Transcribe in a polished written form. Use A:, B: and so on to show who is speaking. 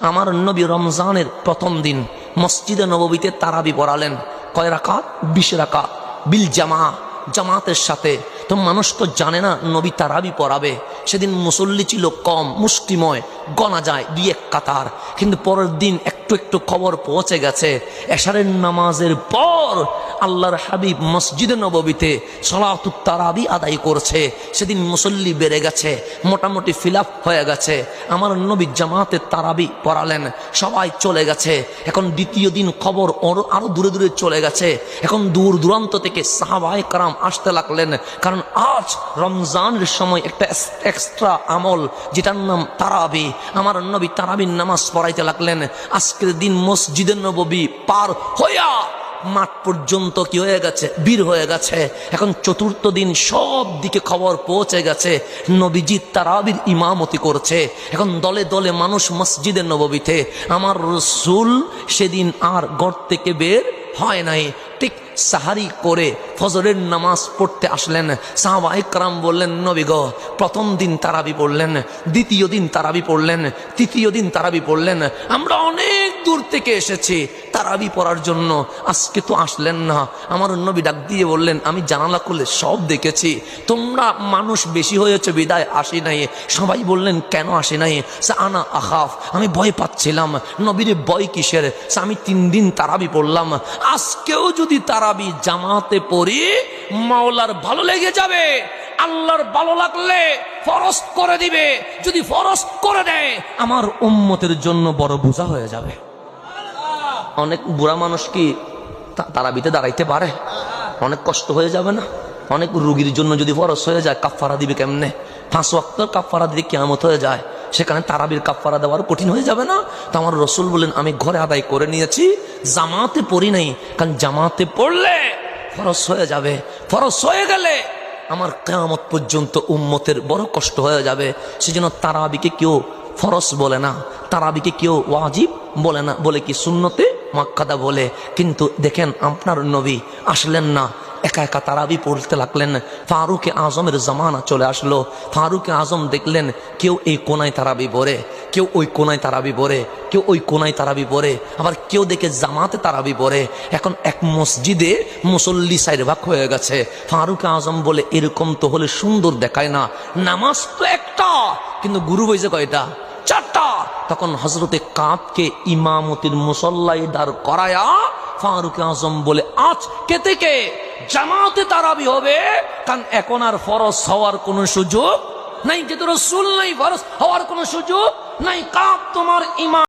A: আমার নবী রমজানের প্রথম দিন মসজিদে নববীতে তারাবি পড়ালেন। কয় রাকাত? 20 রাকাত বিল জামাতের সাথে। তো মানুষ তো জানে না নবী তারাবি পড়াবে। সেদিন মুসল্লি ছিল কম, মুষ্টিময়, গণা যায় 2-1 কাতার। কিন্তু পরের দিন একটু একটু খবর পৌঁছে গেছে, এশারের নামাজের পর আল্লাহর হাবিব মসজিদে নববীতে সালাতুত তারাবি আদায় করছে। সেদিন মুসল্লি বেড়ে গেছে, মোটামুটি ফিলাপ হয়ে গেছে। আমার নবী জামাতে তারাবি পড়ালেন, সবাই চলে গেছে। এখন দ্বিতীয় দিন খবর আরো দূরে দূরে চলে গেছে। এখন দূর দূরান্ত থেকে সাহাবায়ে কেরাম আসতে লাগলেন, কারণ আজ রমজানের সময় একটা এক্সট্রা আমল যেটার নাম তারাবি। আমার নবী তারাবির নামাজ পড়াইতে লাগলেন। আজকের দিন মসজিদে নববী পার হইয়া মাঠ পর্যন্ত কি হয়ে গেছে? বীর হয়ে গেছে। এখন চতুর্থ দিন সব দিকে খবর পৌঁছে গেছে, নবীজি তারাবির ইমামতি করছে। এখন দলে দলে মানুষ মসজিদে নববীতে। আমার রাসূল সেদিন আর ঘর থেকে বের হয় নাই। ঠিক সাহারি করে ফজরের নামাজ পড়তে আসলেন। সাহাবায়ে কেরাম বললেন, নবী গো, প্রথম দিন তারাবি পড়লেন, দ্বিতীয় দিন তারাবি পড়লেন, তৃতীয় দিন তারাবি পড়লেন, আমরা অনেক দূর থেকে এসেছি তারাবি পড়ার জন্য, আজকে তো আসলেন না। আমার নবী ডাক দিয়ে বললেন, আমি জানালা খুলে সব দেখেছি, তোমরা মানুষ বেশি হয়েছে বিদায় আসি নাই। সবাই বললেন, কেন আসি নাই? আনা আখাফ, আমি ভয় পাচ্ছিলাম। নবীর ভয় কিসের? আমি 3 দিন তারাবি পড়লাম, আজকেও যদি তারাবি জামাতে পড়ি মাওলার ভালো লেগে যাবে, আল্লাহর ভালো লাগলে ফরজ করে দিবে। যদি ফরজ করে দেয় আমার উম্মতের জন্য বড় বোঝা হয়ে যাবে। অনেক বুড়া মানুষ কি তারাবিতে দাঁড়াইতে পারে? অনেক কষ্ট হয়ে যাবে না? অনেক রোগীর জন্য যদি ফরজ হয়ে যায়, কাফারা দিবে কেমনে? 5 ওয়াক্ত কাফারা দিলে কিয়ামত হয়ে যায়, সেখানে তারাবির কাফারা দেওয়ার কঠিন হয়ে যাবে না? তো আমার রাসূল বলেন, আমি ঘরে আদায় করে নিয়েছি, জামাতে পড়ি নাই, কারণ জামাতে পড়লে ফরজ হয়ে যাবে। ফরজ হয়ে গেলে আমার কিয়ামত পর্যন্ত উম্মতের বড় কষ্ট হয়ে যাবে। সেজন্য তারাবিকে কেউ ফরজ বলে না, তারাবিকে কেউ ওয়াজিব বলে না, বলে কি সুন্নতে মুআক্কাদা বলে। কিন্তু দেখেন, আপনার নবী আসলেন না, একা একা তারাবি পড়তে লাগলেন। ফারুকে আজমের জামানা চলে আসলো। ফারুকে আজম দেখলেন, কেউ এই কোনায় তারাবি পড়ে, কেউ ওই কোনায় তারাবি পড়ে, কেউ ওই কোনায় তারাবি পড়ে, আবার কেউ দেখে জামাতে তারাবি পড়ে। এখন এক মসজিদে মুসল্লি 4 ভাগ হয়ে গেছে। ফারুকে আজম বলে, এরকম তো হলে সুন্দর দেখায় না, নামাজ তো একটা, কিন্তু গুরু হয়েছে কয়টা? 4টা। তখন হযরতে কাবকে ইমামতির মুসল্লায় দাঁড় করায়া ফারুক আজম বলে, আজকে থেকে জামাতে তারাবি হবে, কারণ এখন আর ফরজ হওয়ার কোনো সুযোগ নাই, যেহেতু রাসূল নাই, ফরজ হওয়ার কোনো সুযোগ নাই। কাব তোমার ইমাম।